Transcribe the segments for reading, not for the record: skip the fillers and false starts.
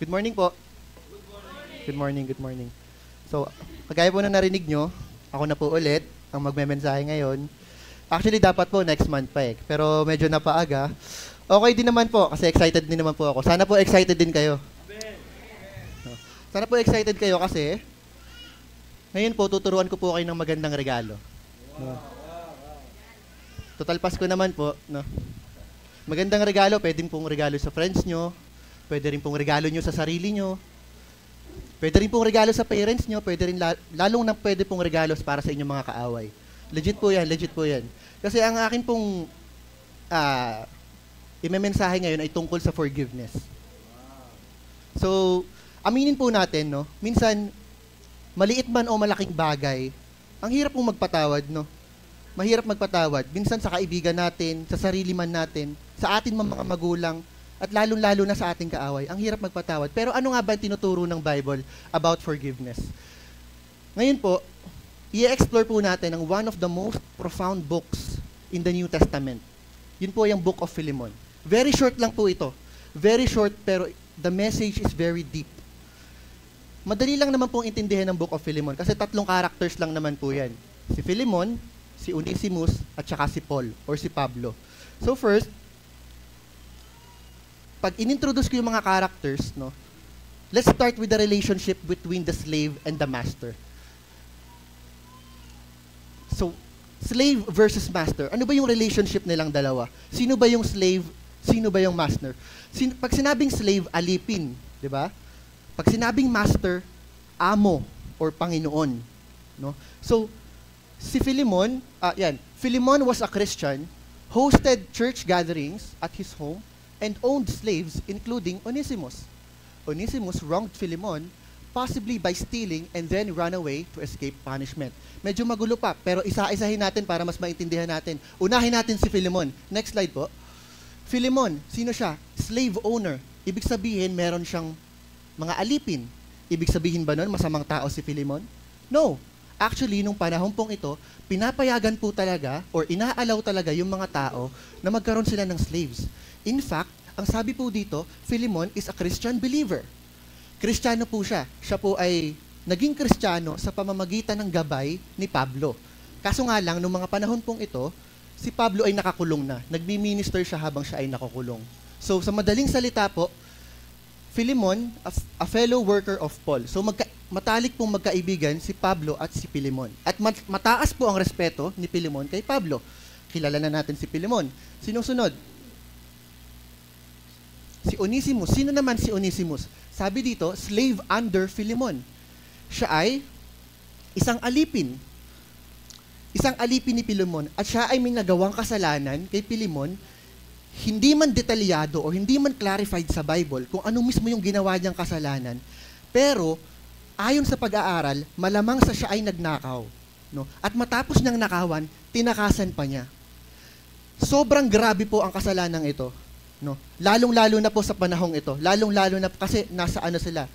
Good morning po. Good morning, good morning. So, kagaya po na narinig nyo, ako na po ulit ang magme-mensahe ngayon. Actually, dapat po next month pa eh. Pero medyo napaaga. Okay din naman po, kasi excited din naman po ako. Sana po excited din kayo. Sana po excited kayo kasi ngayon po, tuturuan ko po kayo ng magandang regalo. No? Total Pasko naman po. No? Magandang regalo, pwedeng pong regalo sa friends nyo, pwede rin pong regalo nyo sa sarili nyo, pwede rin pong regalo sa parents nyo, pwede rin lalong na pwede pong regalo para sa inyong mga kaaway. Legit po yan, legit po yan. Kasi ang akin pong imemensahe ngayon ay tungkol sa forgiveness. So, aminin po natin, no? Minsan, maliit man o malaking bagay, ang hirap pong magpatawad, no? Mahirap magpatawad. Minsan sa kaibigan natin, sa sarili man natin, sa atin mga magulang, at lalong-lalo na sa ating kaaway, ang hirap magpatawad. Pero ano nga ba tinuturo ng Bible about forgiveness? Ngayon po, i-explore po natin ang one of the most profound books in the New Testament. Yun po yung Book of Philemon. Very short lang po ito. Very short, pero the message is very deep. Madali lang naman pong intindihan ng Book of Philemon kasi 3 characters lang naman po yan. Si Philemon, si Onesimus, at saka si Paul or si Pablo. So first, pag inintroduce ko yung mga characters, no, let's start with the relationship between the slave and the master. So, slave versus master. Ano ba yung relationship nilang dalawa? Sino ba yung slave? Sino ba yung master? Pag sinabing slave, alipin, di ba? Pag sinabing master, amo or Panginoon, no? So, si Philemon, Philemon was a Christian, hosted church gatherings at his home, and owned slaves, including Onesimus. Onesimus wronged Philemon, possibly by stealing and then ran away to escape punishment. Medyo magulo pa, pero isa-isahin natin para mas maintindihan natin. Unahin natin si Philemon. Next slide po. Philemon, sino siya? Slave owner. Ibig sabihin, meron siyang mga alipin. Ibig sabihin ba nun, masamang tao si Philemon? No. Actually, nung panahon pong ito, pinapayagan po talaga or inaalaw talaga yung mga tao na magkaroon sila ng slaves. In fact, ang sabi po dito, Philemon is a Christian believer. Kristiyano po siya. Siya po ay naging Kristiyano sa pamamagitan ng gabay ni Pablo. Kaso nga lang, nung mga panahon pong ito, si Pablo ay nakakulong na. Nagmi-minister siya habang siya ay nakakulong. So, sa madaling salita po, Philemon, a fellow worker of Paul. So, matalik pong magkaibigan si Pablo at si Philemon. At mataas po ang respeto ni Philemon kay Pablo. Kilala na natin si Philemon. Sinusunod? Si Onesimus. Sino naman si Onesimus? Sabi dito, slave under Philemon. Siya ay isang alipin. Isang alipin ni Philemon. At siya ay may nagawang kasalanan kay Philemon. Hindi man detalyado o hindi man clarified sa Bible kung ano mismo yung ginawa niyang kasalanan. Pero, ayon sa pag-aaral, malamang sa siya ay nagnakaw. No? At matapos niyang nakawan, tinakasan pa niya. Sobrang grabe po ang kasalanang ito. No? Lalong-lalo na po sa panahong ito. Lalong-lalo na kasi nasa sila,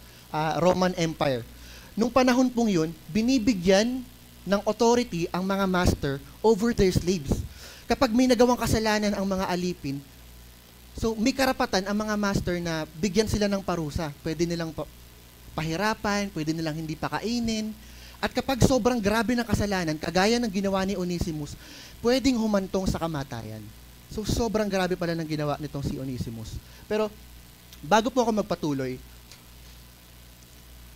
Roman Empire. Nung panahon pong yun, binibigyan ng authority ang mga master over their slaves. Kapag may nagawang kasalanan ang mga alipin, so may karapatan ang mga master na bigyan sila ng parusa. Pwede nilang pahirapan, pwede nilang hindi pakainin. At kapag sobrang grabe na kasalanan, kagaya ng ginawa ni Onesimus, pwedeng humantong sa kamatayan. So, sobrang grabe pala ng ginawa nitong si Onesimus. Pero, bago po ako magpatuloy,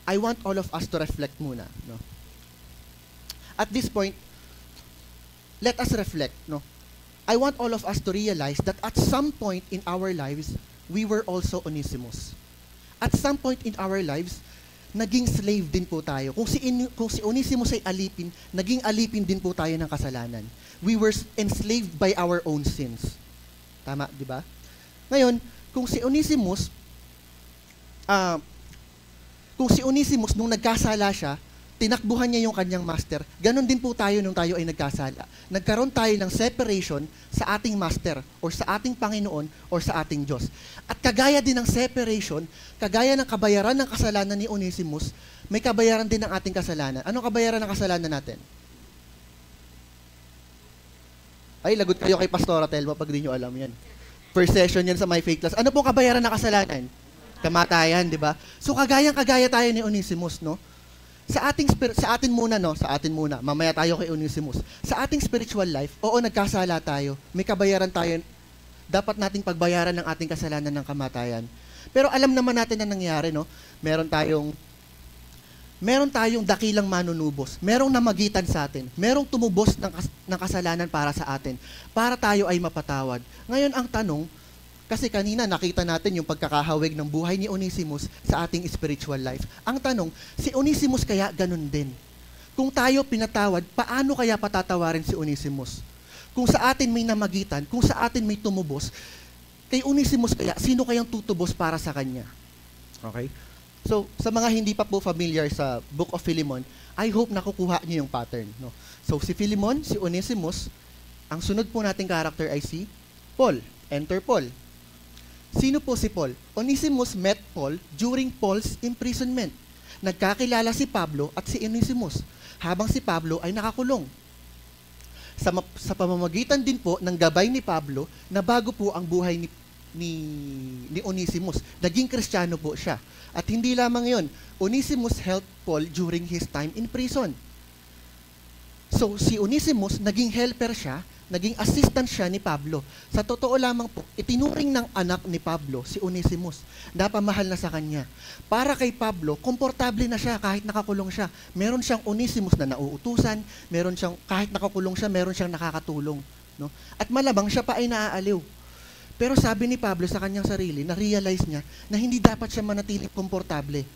I want all of us to reflect muna. No? At this point, let us reflect. No? I want all of us to realize that at some point in our lives, we were also Onesimus. At some point in our lives, naging slave din po tayo. Kung si Onesimus ay alipin, naging alipin din po tayo ng kasalanan. We were enslaved by our own sins. Tama, di ba? Ngayon, kung si Onesimus nung nagkasala siya, tinakbuhan niya yung kanyang master, ganon din po tayo nung tayo ay nagkasala. Nagkaroon tayo ng separation sa ating master or sa ating Panginoon or sa ating Diyos. At kagaya din ng separation, kagaya ng kabayaran ng kasalanan ni Onesimus, may kabayaran din ng ating kasalanan. Anong kabayaran ng kasalanan natin? Ay, lagot kayo kay Pastora Telma pag di nyo alam yan. First session yan sa My Faith Class. Ano pong kabayaran ng kasalanan? Kamatayan, di ba? So kagaya tayo ni Onesimus, no? Sa atin muna, mamaya tayo kay Onesimus. Sa ating spiritual life, oo, nagkasala tayo. May kabayaran tayo. Dapat nating pagbayaran ng ating kasalanan ng kamatayan. Pero alam naman natin na nangyari, no? Meron tayong dakilang manunubos. Merong namagitan sa atin. Merong tumubos ng kasalanan para sa atin. Para tayo ay mapatawad. Ngayon ang tanong, kasi kanina nakita natin yung pagkakahawig ng buhay ni Onesimus sa ating spiritual life. Ang tanong, si Onesimus kaya ganun din? Kung tayo pinatawad, paano kaya patatawarin si Onesimus? Kung sa atin may namagitan, kung sa atin may tumubos, kay Onesimus kaya, sino kayang tutubos para sa kanya? Okay? So, sa mga hindi pa po familiar sa Book of Philemon, I hope nakukuha niyo yung pattern. No? So, si Philemon, si Onesimus, ang sunod po nating character ay si Paul. Enter Paul. Sino po si Paul? Onesimus met Paul during Paul's imprisonment. Nagkakilala si Pablo at si Onesimus habang si Pablo ay nakakulong. Sa pamamagitan din po ng gabay ni Pablo na bago po ang buhay ni Onesimus. Naging Kristiyano po siya. At hindi lamang yon, Onesimus helped Paul during his time in prison. So si Onesimus, naging helper siya, naging assistant siya ni Pablo. Sa totoo lamang po, itinuring ng anak ni Pablo, si Onesimus. Napamahal na sa kanya. Para kay Pablo, komportable na siya kahit nakakulong siya. Meron siyang Onesimus na nauutusan, kahit nakakulong siya, meron siyang nakakatulong. No? At malamang siya pa ay naaaliw. Pero sabi ni Pablo sa kanyang sarili, na-realize niya na hindi dapat siya manatiling komportable.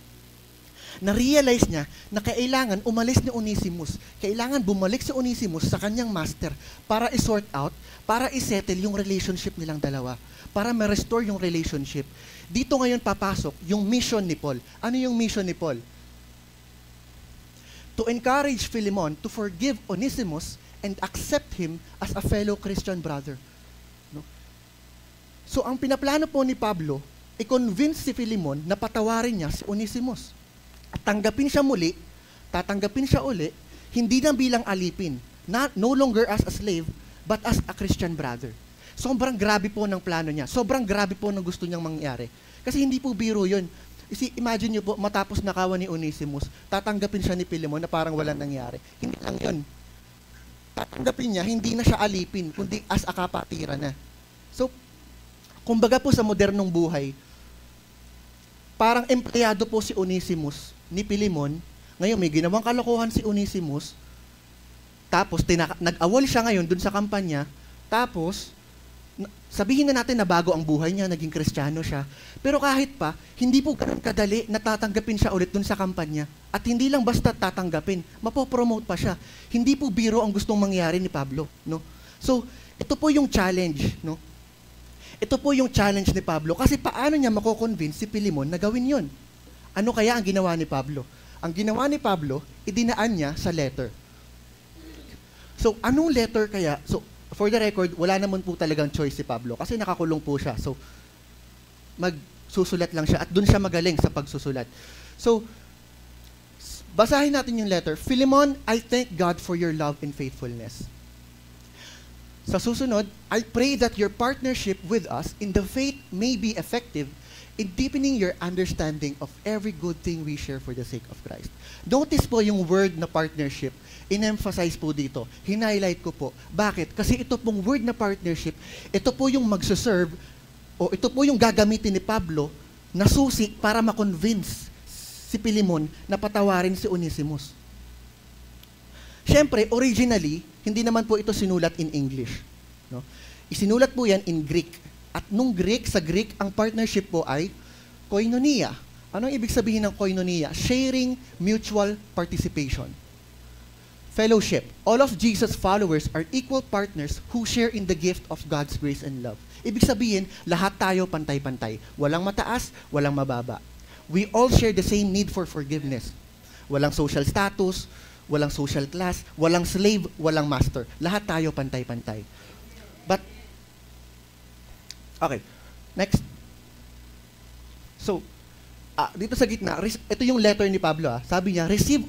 Na-realize niya na kailangan umalis ni Onesimus. Kailangan bumalik si Onesimus sa kanyang master para i-sort out, para i-settle yung relationship nilang dalawa. Para ma-restore yung relationship. Dito ngayon papasok yung mission ni Paul. Ano yung mission ni Paul? To encourage Philemon to forgive Onesimus and accept him as a fellow Christian brother. No? So ang pinaplano po ni Pablo, i-convince si Philemon na patawarin niya si Onesimus. Tanggapin siya muli, tatanggapin siya uli, hindi na bilang alipin, no longer as a slave, but as a Christian brother. Sobrang grabe po ng plano niya. Sobrang grabe po ng gusto niyang mangyari. Kasi hindi po biro yun. Imagine niyo po, matapos nakawan ni Onesimus, tatanggapin siya ni Philemon na parang walang nangyari. Hindi lang yun. Tatanggapin niya, hindi na siya alipin, kundi as a kapatira na. So, kumbaga po sa modernong buhay, parang empleyado po si Onesimus ni Philemon. Ngayon, may ginawang kalokohan si Onesimus. Tapos, nag-awol siya ngayon dun sa kampanya. Tapos, sabihin na natin na bago ang buhay niya, naging Kristiyano siya. Pero kahit pa, hindi po ganun kadali na tatanggapin siya ulit dun sa kampanya. At hindi lang basta tatanggapin, mapopromote pa siya. Hindi po biro ang gustong mangyari ni Pablo. No? So, ito po yung challenge. No? Ito po yung challenge ni Pablo. Kasi paano niya mako-convince si Philemon na gawin yon? Ano kaya ang ginawa ni Pablo? Ang ginawa ni Pablo, idinaan niya sa letter. So, anong letter kaya? So, for the record, wala naman po talagang choice si Pablo kasi nakakulong po siya. So, magsusulat lang siya at dun siya magaling sa pagsusulat. So, basahin natin yung letter. Philemon, I thank God for your love and faithfulness. Sa susunod, I pray that your partnership with us in the faith may be effective in deepening your understanding of every good thing we share for the sake of Christ. Notice po yung word na partnership, in-emphasize po dito, hinighlight ko po. Bakit? Kasi ito pong word na partnership, ito po yung magsuserve, o ito po yung gagamitin ni Pablo na susi para ma-convince si Philemon na patawarin si Onesimus. Siyempre, originally, hindi naman po ito sinulat in English. No? Isinulat po yan in Greek. At nung Greek, sa Greek, ang partnership po ay koinonia. Anong ibig sabihin ng koinonia? Sharing, mutual participation. Fellowship. All of Jesus' followers are equal partners who share in the gift of God's grace and love. Ibig sabihin, lahat tayo pantay-pantay. Walang mataas, walang mababa. We all share the same need for forgiveness. Walang social status, walang social class, walang slave, walang master. Lahat tayo pantay-pantay. But, okay, next. So, dito sa gitna, ito yung letter ni Pablo. Sabi niya, receive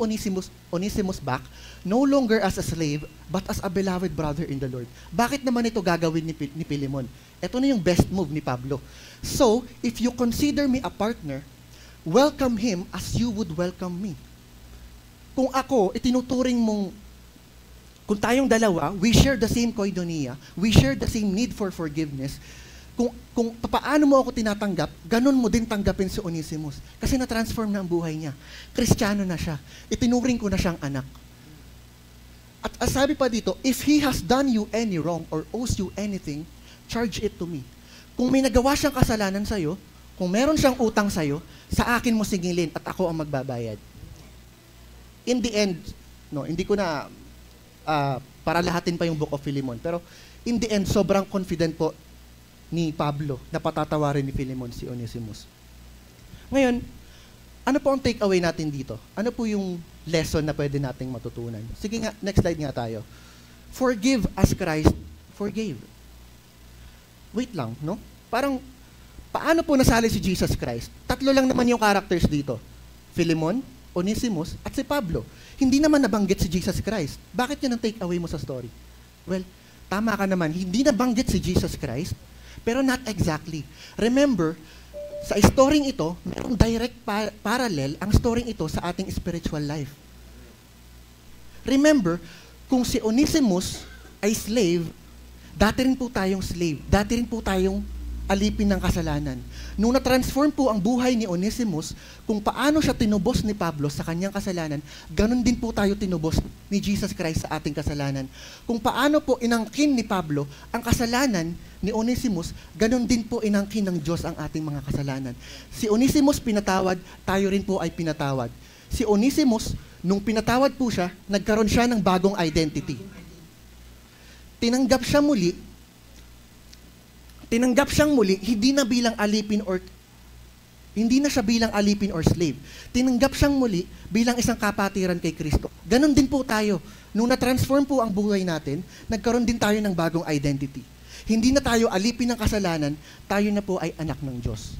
Onesimus back, no longer as a slave, but as a beloved brother in the Lord. Bakit naman ito gagawin ni Philemon? Ito na yung best move ni Pablo. So, if you consider me a partner, welcome him as you would welcome me. Kung ako, itinuturing mong, kung tayong dalawa, we share the same koinonia, we share the same need for forgiveness, kung paano mo ako tinatanggap, ganun mo din tanggapin si Onesimus. Kasi na-transform na ang buhay niya. Kristiyano na siya. Itinuring ko na siyang anak. At sabi pa dito, if he has done you any wrong or owes you anything, charge it to me. Kung may nagawa siyang kasalanan sa'yo, kung meron siyang utang sa'yo, sa akin mo singilin at ako ang magbabayad. In the end, hindi ko na para lahatin pa yung Book of Philemon, pero in the end, sobrang confident po ni Pablo na patatawarin ni Philemon si Onesimus. Ngayon, ano po ang takeaway natin dito? Ano po yung lesson na pwede nating matutunan? Sige nga, next slide nga tayo. Forgive as Christ forgave. Wait lang, no? Parang, paano po nasali si Jesus Christ? 3 lang naman yung characters dito. Philemon, Onesimus, at si Pablo. Hindi naman nabanggit si Jesus Christ. Bakit yun ang takeaway mo sa story? Well, tama ka naman. Hindi nabanggit si Jesus Christ, pero not exactly. Remember, sa storying ito, mayroong direct parallel ang storying ito sa ating spiritual life. Remember, kung si Onesimus ay slave, dati rin po tayong slave. Dati rin po tayong alipin ng kasalanan. Nung na-transform po ang buhay ni Onesimus, kung paano siya tinubos ni Pablo sa kanyang kasalanan, ganun din po tayo tinubos ni Jesus Christ sa ating kasalanan. Kung paano po inangkin ni Pablo ang kasalanan ni Onesimus, ganun din po inangkin ng Diyos ang ating mga kasalanan. Si Onesimus pinatawad, tayo rin po ay pinatawad. Si Onesimus, nung pinatawad po siya, nagkaroon siya ng bagong identity. Tinanggap siyang muli, hindi na siya bilang alipin or slave. Tinanggap siyang muli bilang isang kapatiran kay Kristo. Ganon din po tayo. Nung na-transform po ang buhay natin, nagkaroon din tayo ng bagong identity. Hindi na tayo alipin ng kasalanan, tayo na po ay anak ng Diyos.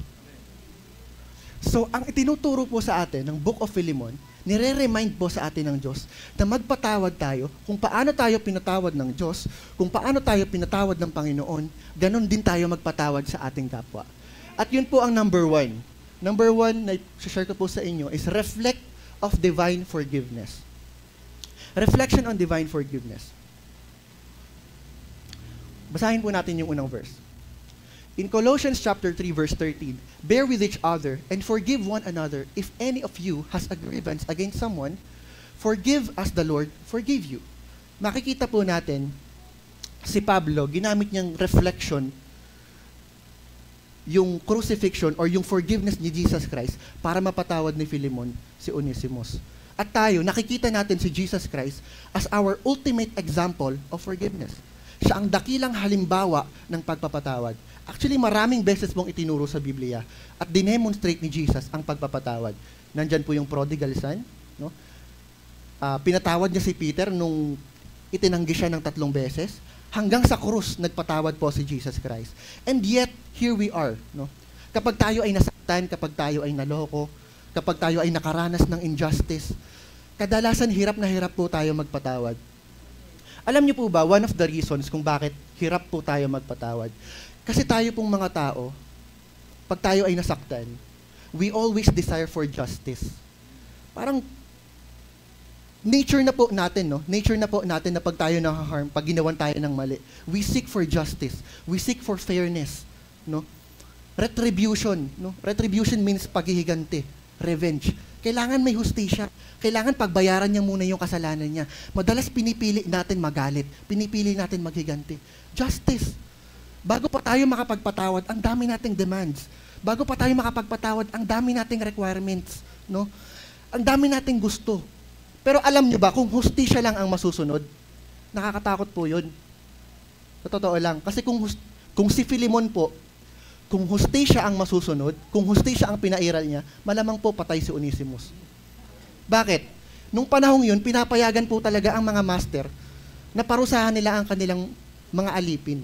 So, ang itinuturo po sa atin ng Book of Philemon, nire-remind po sa atin ng Diyos na magpatawad tayo kung paano tayo pinatawad ng Diyos, kung paano tayo pinatawad ng Panginoon, ganun din tayo magpatawad sa ating kapwa. At yun po ang number 1. Number 1 na share ko po sa inyo is reflect of divine forgiveness. Reflection on divine forgiveness. Basahin po natin yung unang verse. In Colossians chapter 3 verse 13, bear with each other and forgive one another if any of you has a grievance against someone, forgive as the Lord forgave you. Makikita po natin si Pablo, ginamit niyang reflection yung crucifixion or yung forgiveness ni Jesus Christ para mapatawad ni Philemon si Onesimus. At tayo, nakikita natin si Jesus Christ as our ultimate example of forgiveness. Siya ang dakilang halimbawa ng pagpapatawad. Actually, maraming beses mong itinuro sa Biblia at dinemonstrate ni Jesus ang pagpapatawad. Nandyan po yung prodigal son. No? Pinatawad niya si Peter nung itinanggi siya ng 3 beses. Hanggang sa krus, nagpatawad po si Jesus Christ. And yet, here we are. No? Kapag tayo ay nasaktan, kapag tayo ay naloko, kapag tayo ay nakaranas ng injustice, kadalasan hirap na hirap po tayo magpatawad. Alam niyo po ba, one of the reasons kung bakit hirap po tayo magpatawad, kasi tayo pong mga tao, pag tayo ay nasaktan, we always desire for justice. Parang, nature na po natin, no? Nature na po natin na pag tayo nahaharm, pag ginawan tayo ng mali, we seek for justice. We seek for fairness, no? Retribution, no? Retribution means paghihiganti, revenge. Kailangan may hustisya. Kailangan pagbayaran niya muna yung kasalanan niya. Madalas pinipili natin magalit. Pinipili natin maghiganti. Justice. Bago pa tayo makapagpatawad, ang dami nating demands. Bago pa tayo makapagpatawad, ang dami nating requirements. No? Ang dami nating gusto. Pero alam niyo ba, kung hustisya lang ang masusunod, nakakatakot po yun. Sa totoo lang. Kasi kung si Philemon po, kung hustisya ang masusunod, kung hustisya ang pinairal niya, malamang po patay si Onesimus. Bakit? Nung panahong yun, pinapayagan po talaga ang mga master na parusahan nila ang kanilang mga alipin.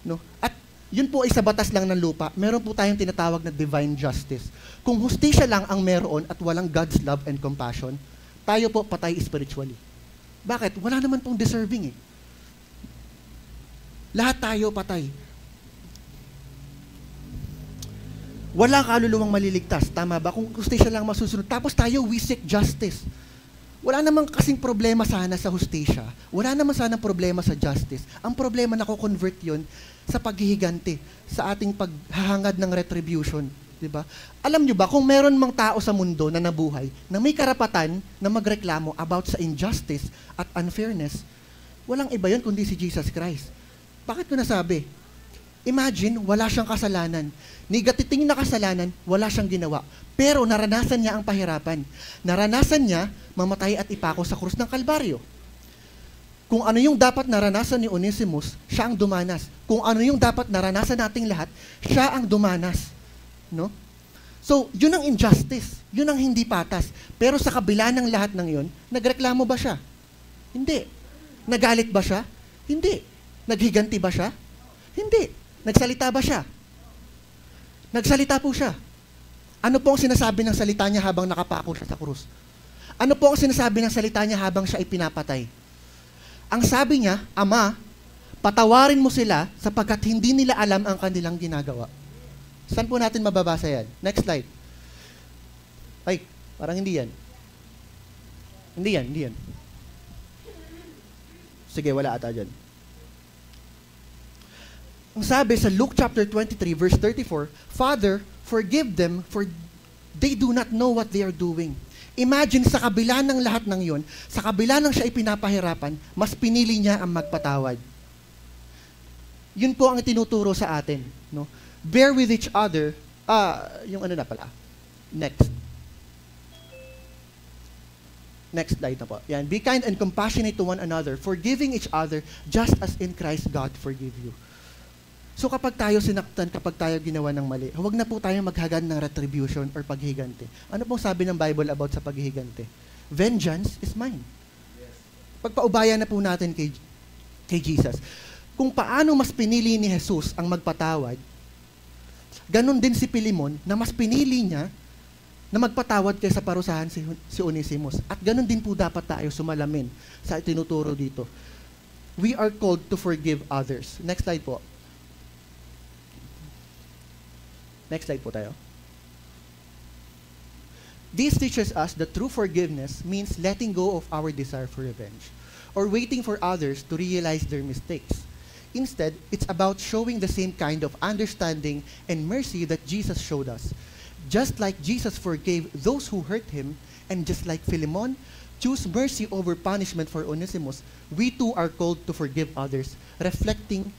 No? At Yun po ay sa batas lang ng lupa. Meron po tayong tinatawag na divine justice. Kung hustisya lang ang meron at walang God's love and compassion, tayo po patay spiritually. Bakit? Wala naman pong deserving eh. Lahat tayo patay. Wala kaluluwang maliligtas. Tama ba? Kung hustisya lang masusunod. Tapos tayo, we seek justice. Wala namang kasing problema sana sa hustisya. Wala naman sana problema sa justice. Ang problema na ko-convert yun sa paghihiganti, sa ating paghahangad ng retribution. Diba? Alam nyo ba, kung meron mang tao sa mundo na nabuhay, na may karapatan na magreklamo about sa injustice at unfairness, walang iba yun kundi si Jesus Christ. Bakit ko nasabi? Imagine, wala siyang kasalanan. Negatiting na kasalanan, wala siyang ginawa. Pero naranasan niya ang pahirapan. Naranasan niya mamatay at ipako sa krus ng Kalbaryo. Kung ano yung dapat naranasan ni Onesimus, siya ang dumanas. Kung ano yung dapat naranasan nating lahat, siya ang dumanas. No? So, yun ang injustice. Yun ang hindi patas. Pero sa kabila ng lahat ng yun, nagreklamo ba siya? Hindi. Nagalit ba siya? Hindi. Naghiganti ba siya? Hindi. Nagsalita ba siya? Nagsalita po siya. Ano po ang sinasabi ng salita niya habang nakapako siya sa krus? Ano po ang sinasabi ng salita niya habang siya ay pinapatay? Ang sabi niya, Ama, patawarin mo sila sapagkat hindi nila alam ang kanilang ginagawa. Saan po natin mababasa yan? Next slide. Ay, parang hindi yan. Hindi yan. Sige, wala ata dyan. Ang sabi sa Luke chapter 23, verse 34, Father, forgive them for they do not know what they are doing. Imagine, sa kabila ng lahat ng yon, sa kabila ng siya ay pinapahirapan, mas pinili niya ang magpatawad. Yun po ang tinuturo sa atin. No? Bear with each other. Yung ano na pala. Next slide na po. Yan. Be kind and compassionate to one another, forgiving each other just as in Christ God forgive you. So kapag tayo sinaktan, kapag tayo ginawa ng mali, huwag na po tayo maghagad ng retribution or paghihigante. Ano pong sabi ng Bible about sa paghihigante? Vengeance is mine. Pagpaubaya na po natin kay Jesus. Kung paano mas pinili ni Jesus ang magpatawad, ganon din si Pilimon na mas pinili niya na magpatawad kaysa parusahan si Onesimus. At ganon din po dapat tayo sumalamin sa itinuturo dito. We are called to forgive others. Next slide po. Next slide po tayo. This teaches us that true forgiveness means letting go of our desire for revenge or waiting for others to realize their mistakes. Instead, it's about showing the same kind of understanding and mercy that Jesus showed us. Just like Jesus forgave those who hurt him, and just like Philemon chose mercy over punishment for Onesimus, we too are called to forgive others, reflecting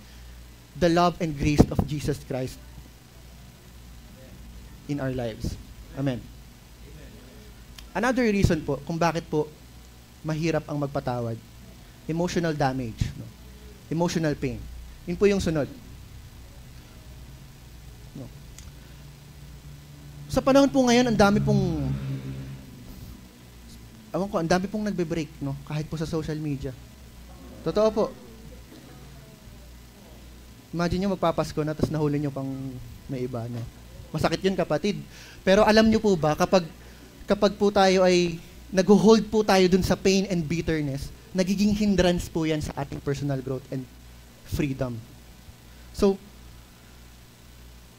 the love and grace of Jesus Christ in our lives. Amen. Another reason po kung bakit po mahirap ang magpatawad, emotional damage, no? Emotional pain. Yun po yung sunod. No. Sa panahon po ngayon, ang dami pong nagbe-break, no? Kahit po sa social media. Totoo po. Imagine nyo magpapasko na tapos nahuli nyo pang may iba, no? Masakit yun, kapatid. Pero alam nyo po ba, kapag po tayo ay nag-hold po tayo dun sa pain and bitterness, nagiging hindrance po yan sa ating personal growth and freedom. So,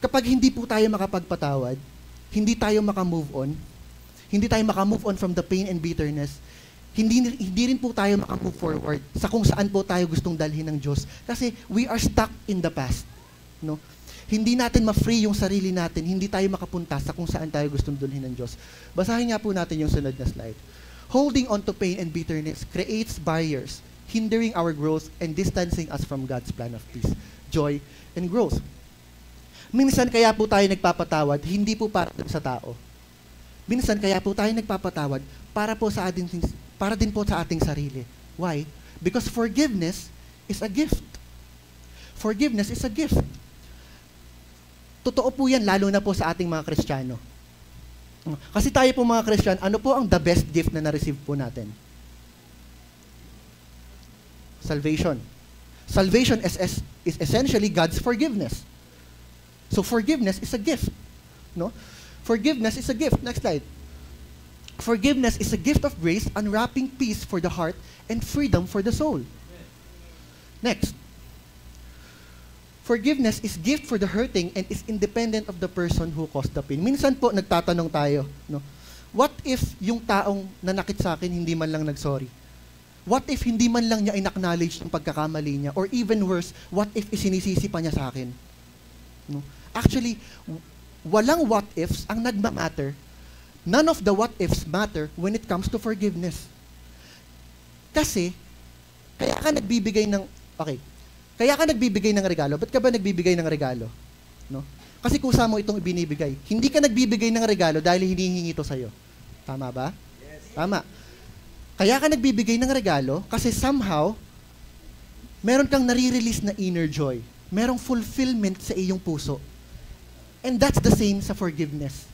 kapag hindi po tayo makapagpatawad, hindi tayo makamove on from the pain and bitterness, hindi rin po tayo makamove forward sa kung saan po tayo gustong dalhin ng Diyos. Kasi we are stuck in the past. No? Hindi natin ma-free yung sarili natin, hindi tayo makapunta sa kung saan tayo gustong dalhin ng Diyos. Basahin nga po natin yung sunod na slide. Holding on to pain and bitterness creates barriers, hindering our growth and distancing us from God's plan of peace, joy, and growth. Minsan kaya po tayo nagpapatawad, hindi po para sa tao. Minsan kaya po tayo nagpapatawad para din po sa ating sarili. Why? Because forgiveness is a gift. Forgiveness is a gift. Totoo po yan, lalo na po sa ating mga Kristiyano. Kasi tayo po mga Christian, ano po ang the best gift na na-receive po natin? Salvation. Salvation is essentially God's forgiveness. So forgiveness is a gift. No? Forgiveness is a gift. Next slide. Forgiveness is a gift of grace, unwrapping peace for the heart and freedom for the soul. Next. Forgiveness is gift for the hurting and is independent of the person who caused the pain. Minsan po, nagtatanong tayo, no? What if yung taong nanakit sa akin hindi man lang nag-sorry? What if hindi man lang niya in-acknowledge yung pagkakamali niya? Or even worse, what if isinisisi pa niya sa akin? No? Actually, walang what ifs ang nagmamatter. None of the what ifs matter when it comes to forgiveness. Kasi, kaya ka nagbibigay ng regalo. Ba't ka ba nagbibigay ng regalo? No? Kasi kusa mo itong ibinibigay. Hindi ka nagbibigay ng regalo dahil hinihingi ito sa'yo. Tama ba? Yes. Tama. Kaya ka nagbibigay ng regalo kasi somehow, meron kang nare-release na inner joy. Merong fulfillment sa iyong puso. And that's the same sa forgiveness.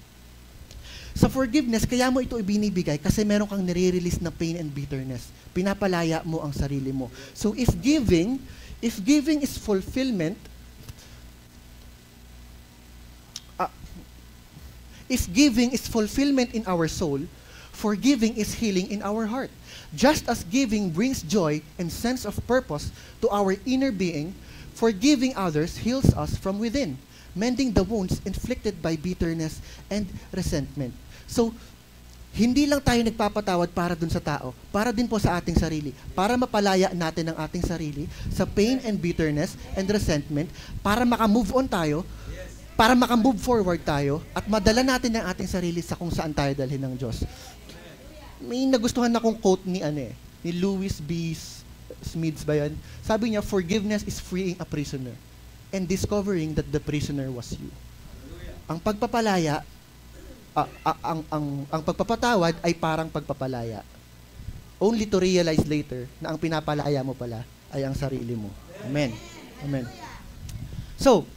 Sa forgiveness, kaya mo ito ibinibigay kasi meron kang nare-release na pain and bitterness. Pinapalaya mo ang sarili mo. So if giving is fulfillment, if giving is fulfillment in our soul, forgiving is healing in our heart. Just as giving brings joy and sense of purpose to our inner being, forgiving others heals us from within, mending the wounds inflicted by bitterness and resentment. So, hindi lang tayo nagpapatawad para dun sa tao, para din po sa ating sarili, para mapalaya natin ang ating sarili sa pain and bitterness and resentment, para makamove on tayo, para makamove forward tayo, at madala natin ang ating sarili sa kung saan tayo dalhin ng Diyos. May nagustuhan akong quote ni Louis B. Smith ba yan? Sabi niya, forgiveness is freeing a prisoner and discovering that the prisoner was you. Ang pagpapalaya, ang pagpapatawad ay parang pagpapalaya. Only to realize later na ang pinapalaya mo pala ay ang sarili mo. Amen. Amen. So,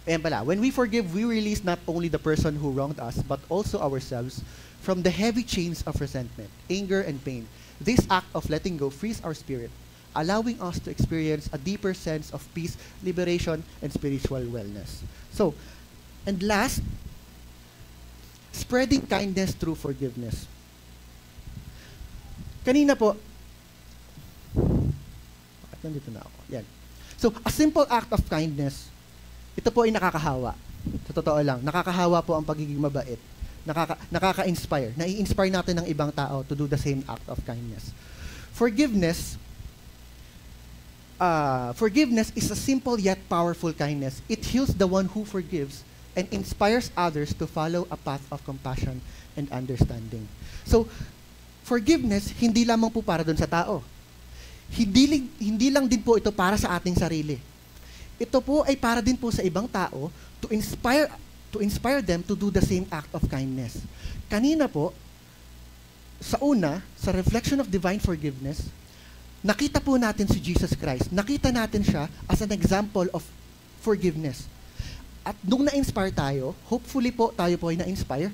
ayan pala, when we forgive, we release not only the person who wronged us, but also ourselves from the heavy chains of resentment, anger, and pain. This act of letting go frees our spirit, allowing us to experience a deeper sense of peace, liberation, and spiritual wellness. So, and last, spreading kindness through forgiveness. Kanina po, nandito na ako. Yan. So, a simple act of kindness, ito po ay nakakahawa. Sa totoo lang, nakakahawa po ang pagiging mabait. Nakaka-inspire. Nai-inspire natin ng ibang tao to do the same act of kindness. Forgiveness is a simple yet powerful kindness. It heals the one who forgives and inspires others to follow a path of compassion and understanding. So, forgiveness, hindi lamang po para dun sa tao. Hindi lang din po ito para sa ating sarili. Ito po ay para din po sa ibang tao to inspire them to do the same act of kindness. Kanina po, sa reflection of divine forgiveness, nakita po natin si Jesus Christ. Nakita natin siya as an example of forgiveness. At nung na-inspire tayo, hopefully po tayo po ay na-inspire,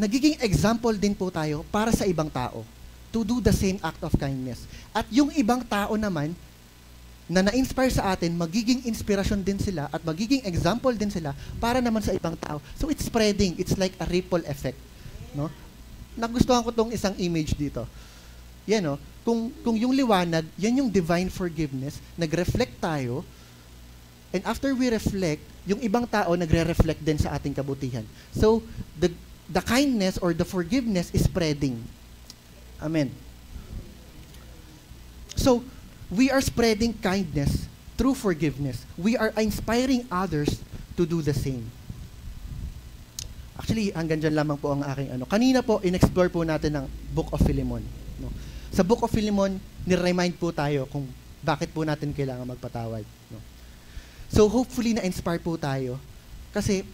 nagiging example din po tayo para sa ibang tao to do the same act of kindness. At yung ibang tao naman, na na-inspire sa atin, magiging inspirasyon din sila at magiging example din sila para naman sa ibang tao. So it's spreading. It's like a ripple effect. No? Nagustuhan ko tong isang image dito. Yan, no? Kung yung liwanag, yan yung divine forgiveness, nag-reflect tayo, and after we reflect, yung ibang tao nagre-reflect din sa ating kabutihan. So, the kindness or the forgiveness is spreading. Amen. So, we are spreading kindness through forgiveness. We are inspiring others to do the same. Actually, hanggang dyan lamang po ang aking Kanina po, in-explore po natin ang Book of Philemon. No? Sa Book of Philemon, ni-remind po tayo kung bakit po natin kailangan magpatawad. No? So, hopefully, na-inspire po tayo. Kasi,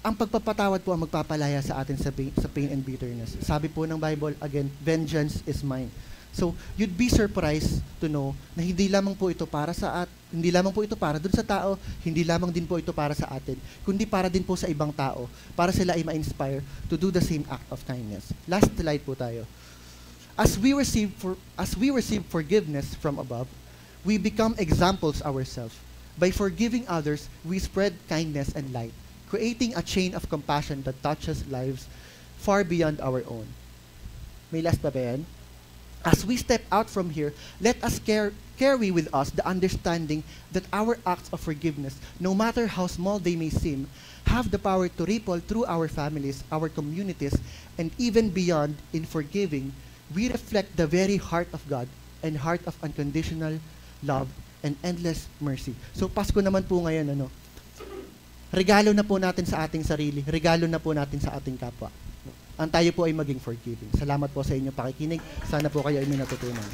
ang pagpapatawad po ang magpapalaya sa atin sa pain and bitterness. Sabi po ng Bible, again, vengeance is mine. So, you'd be surprised to know na hindi lamang po ito para hindi lamang po ito para dun sa tao, hindi lamang din po ito para sa atin, kundi para din po sa ibang tao, para sila ay ma-inspire to do the same act of kindness. Last slide po tayo. As we receive forgiveness from above, we become examples ourselves. By forgiving others, we spread kindness and light, creating a chain of compassion that touches lives far beyond our own. May last pa ba yan? As we step out from here, let us carry with us the understanding that our acts of forgiveness, no matter how small they may seem, have the power to ripple through our families, our communities, and even beyond. In forgiving, we reflect the very heart of God and heart of unconditional love and endless mercy. So Pasko naman po ngayon, regalo na po natin sa ating sarili, regalo na po natin sa ating kapwa. Ang tayo po ay maging forgiving. Salamat po sa inyong pakikinig. Sana po kayo ay may natutunan.